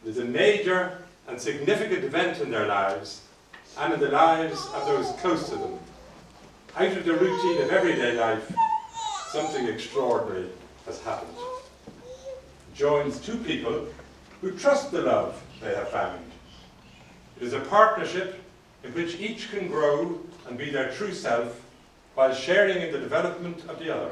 It is a major and significant event in their lives and in the lives of those close to them. Out of the routine of everyday life, something extraordinary has happened. It joins two people who trust the love they have found. It is a partnership in which each can grow and be their true self while sharing in the development of the other.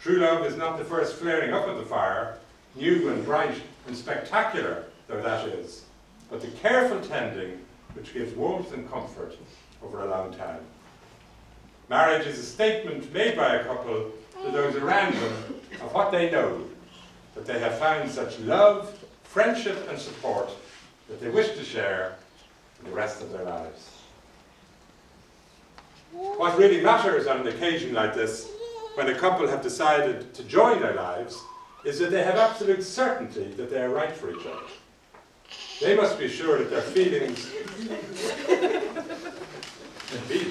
True love is not the first flaring up of the fire, new and bright and spectacular though that is, but the careful tending which gives warmth and comfort over a long time. Marriage is a statement made by a couple to those around them of what they know, that they have found such love, friendship and support that they wish to share for the rest of their lives. What really matters on an occasion like this, when a couple have decided to join their lives, is that they have absolute certainty that they are right for each other. They must be sure that their feelings...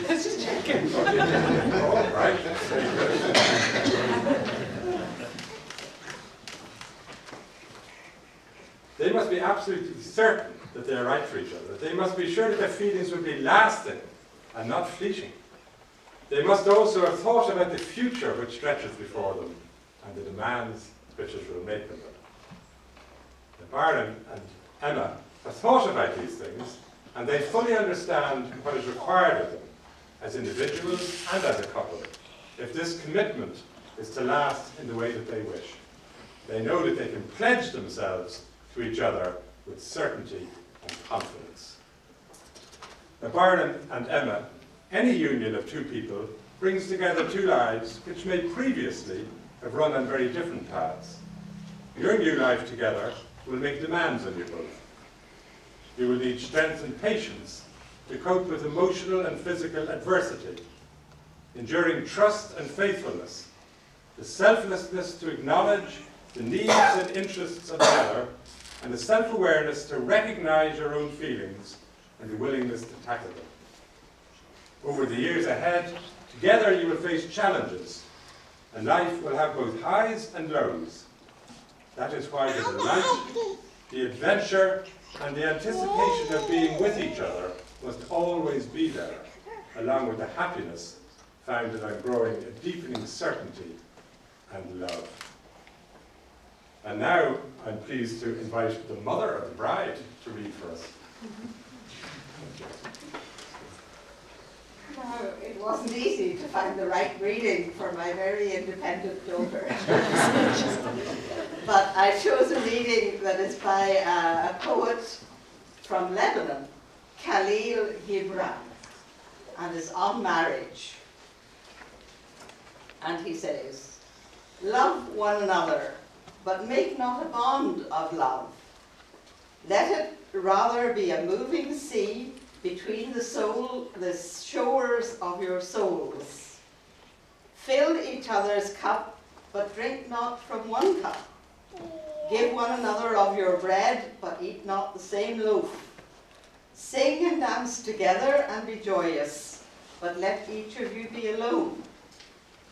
Just checking. Oh, right. Very good. They must be absolutely certain that they are right for each other. They must be sure that their feelings will be lasting and not fleeting. They must also have thought about the future which stretches before them and the demands which it will make them. Byron and Emma have thought about these things, and they fully understand what is required of them as individuals and as a couple if this commitment is to last in the way that they wish. They know that they can pledge themselves to each other with certainty and confidence. Now, Byron and Emma, any union of two people brings together two lives which may previously have run on very different paths. Your new life together will make demands on you both. You will need strength and patience to cope with emotional and physical adversity, enduring trust and faithfulness, the selflessness to acknowledge the needs and interests of the other, and the self-awareness to recognize your own feelings and the willingness to tackle them. Over the years ahead, together you will face challenges, and life will have both highs and lows. That is why the delight, the adventure, and the anticipation of being with each other must always be there, along with the happiness found in growing a deepening certainty and love. And now I'm pleased to invite the mother of the bride to read for us. Now, it wasn't easy to find the right reading for my very independent daughter. But I chose a reading that is by a poet from Lebanon, Khalil Gibran, and is on marriage. And he says, "Love one another, but make not a bond of love. Let it rather be a moving sea between the shores of your souls. Fill each other's cup, but drink not from one cup. Give one another of your bread, but eat not the same loaf. Sing and dance together and be joyous, but let each of you be alone.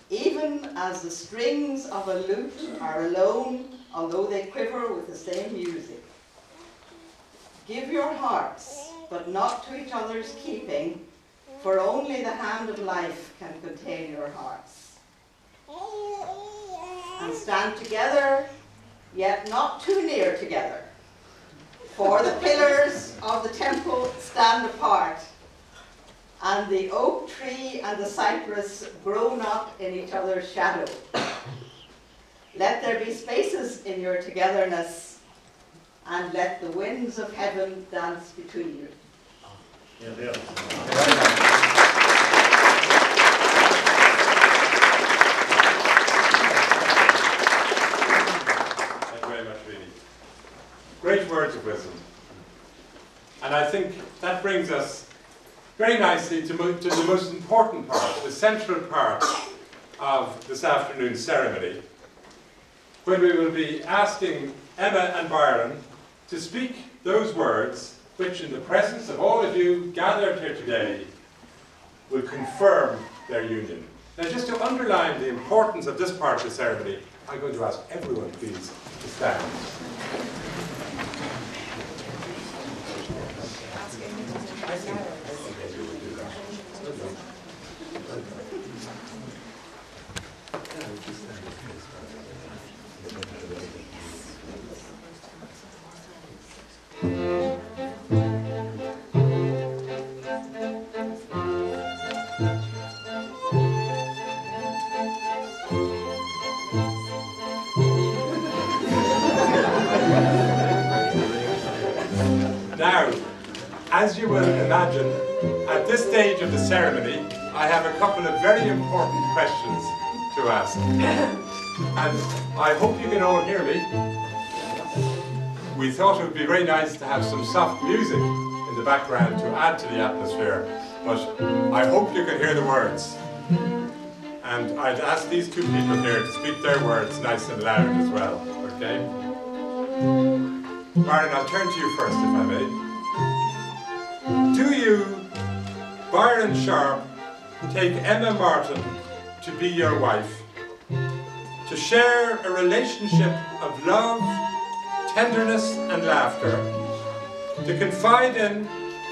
Even as the strings of a lute are alone, although they quiver with the same music. Give your hearts, but not to each other's keeping, for only the hand of life can contain your hearts. And stand together, yet not too near together. For the pillars of the temple stand apart, and the oak tree and the cypress grow not in each other's shadow. Let there be spaces in your togetherness, and let the winds of heaven dance between you." Thank you very much, really. Great words of wisdom. And I think that brings us very nicely to the most important part, the central part of this afternoon's ceremony, when we will be asking Emma and Byron to speak those words which, in the presence of all of you gathered here today, will confirm their union. Now, just to underline the importance of this part of the ceremony, I'm going to ask everyone, please, to stand. Now, as you will imagine, at this stage of the ceremony, I have a couple of very important questions to ask. And I hope you can all hear me. We thought it would be very nice to have some soft music in the background to add to the atmosphere, but I hope you can hear the words. And I'd ask these two people here to speak their words nice and loud as well, okay? Byron, I'll turn to you first, if I may. Do you, Byron Sharp, take Emma Martin to be your wife, to share a relationship of love, tenderness and laughter, to confide in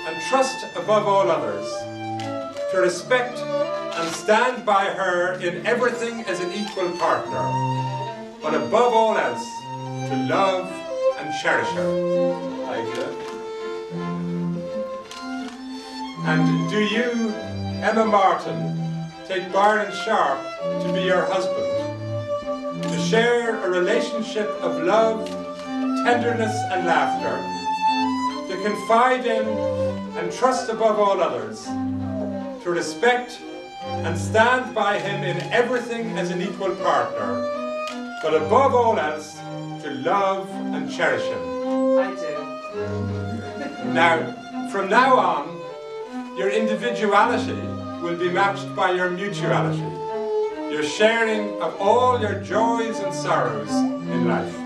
and trust above all others, to respect and stand by her in everything as an equal partner, but above all else, to love and cherish her? I do. And do you, Emma Martin, take Byron Sharp to be your husband, to share a relationship of love, tenderness and laughter, to confide in and trust above all others, to respect and stand by him in everything as an equal partner, but above all else, to love and cherish him? I do. Now, from now on, your individuality will be matched by your mutuality, your sharing of all your joys and sorrows in life.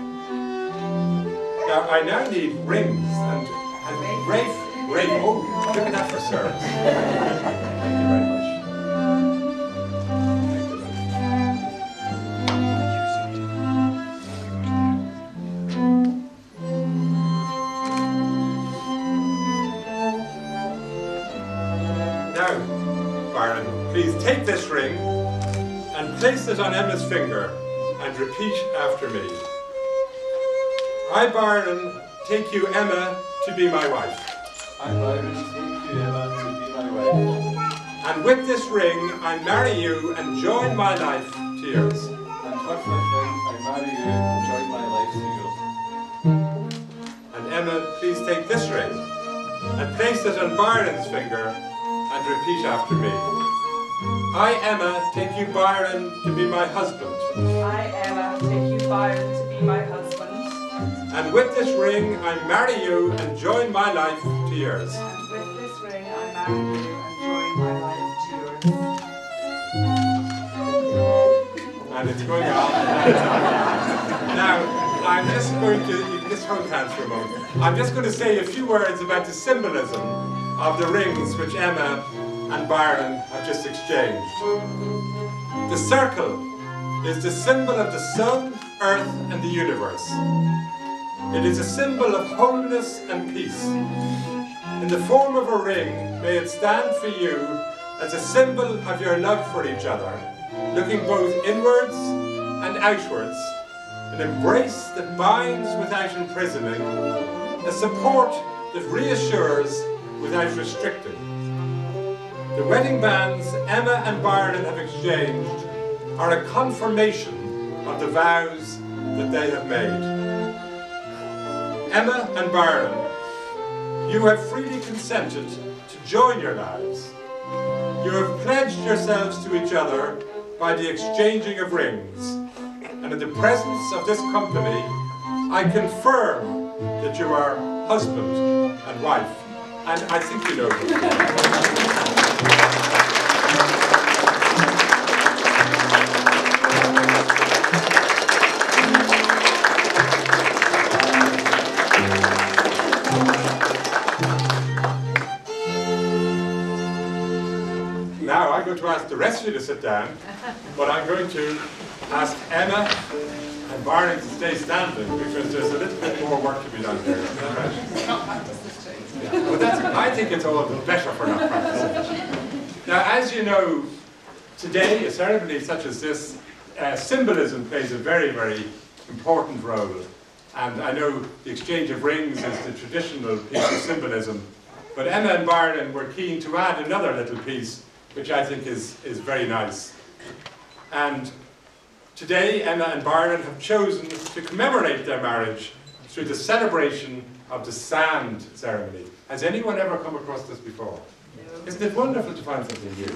Now, I now need rings and Rafe, oh, look at that for service. Thank you very much. Now, Byron, please take this ring and place it on Emma's finger and repeat after me. I, Byron, take you, Emma, to be my wife. I, Byron, take you, Emma, to be my wife. And with this ring, I marry you and join my life to yours. And with this ring, I marry you and join my life to yours. And Emma, please take this ring and place it on Byron's finger and repeat after me. I, Emma, take you, Byron, to be my husband. I, Emma, take you, Byron, to be my husband. And with this ring, I marry you and join my life to yours. And with this ring, I marry you and join my life to yours. And it's going on. Now, I'm just going to, you can just hold hands for a moment. I'm just going to say a few words about the symbolism of the rings which Emma and Byron have just exchanged. The circle is the symbol of the sun, earth and the universe. It is a symbol of wholeness and peace. In the form of a ring, may it stand for you as a symbol of your love for each other, looking both inwards and outwards, an embrace that binds without imprisoning, a support that reassures without restricting. The wedding bands Emma and Byron have exchanged are a confirmation of the vows that they have made. Emma and Byron, you have freely consented to join your lives. You have pledged yourselves to each other by the exchanging of rings. And in the presence of this company, I confirm that you are husband and wife. And I think you know this. Now I'm going to ask the rest of you to sit down, but I'm going to ask Emma and Byron to stay standing because there's a little bit more work to be done here. Is that right? Yeah. Well, I think it's all the better for not practicing. Now, as you know, today, a ceremony such as this, symbolism plays a very, very important role. And I know the exchange of rings is the traditional piece of symbolism, but Emma and Byron were keen to add another little piece, which I think is very nice. And today, Emma and Byron have chosen to commemorate their marriage through the celebration of the sand ceremony. Has anyone ever come across this before? Isn't it wonderful to find something new?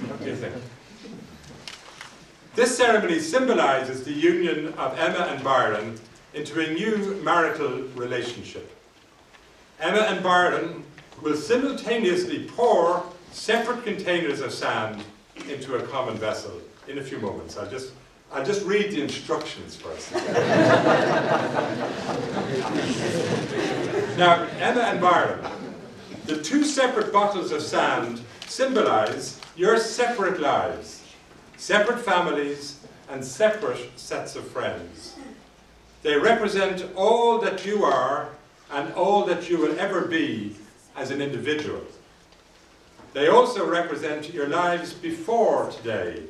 What do you think? This ceremony symbolises the union of Emma and Byron into a new marital relationship. Emma and Byron will simultaneously pour separate containers of sand into a common vessel in a few moments. I'll just read the instructions first. Now, Emma and Byron, the two separate bottles of sand symbolise your separate lives, separate families, and separate sets of friends. They represent all that you are and all that you will ever be as an individual. They also represent your lives before today.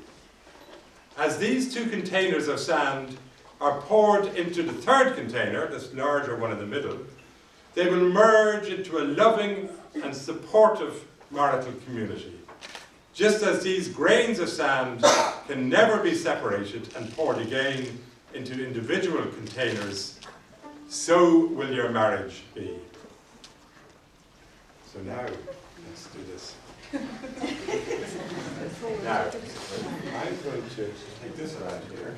As these two containers of sand are poured into the third container, this larger one in the middle, they will merge into a loving and supportive marital community. Just as these grains of sand can never be separated and poured again into individual containers, so will your marriage be. So now, let's do this. Now, I'm going to take this around here.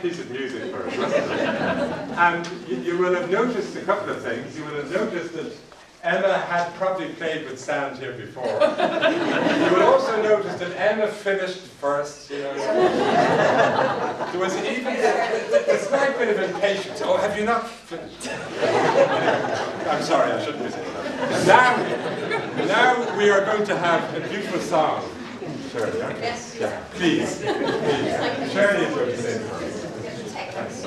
Piece of music for us, wasn't it? And you will have noticed a couple of things. You will have noticed that Emma had probably played with sand here before. You will also notice that Emma finished first. You know. There was even a slight bit of impatience. Oh, have you not finished? I'm sorry, I shouldn't be saying that. Now we are going to have a beautiful song. Shirley, aren't you? Yes. Yeah. Please. Shirley is going to sing first.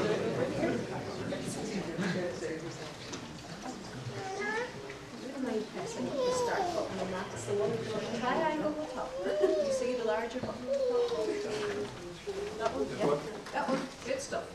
Triangle on top. You see the larger button on top? That one? Yeah. That one. Good stuff.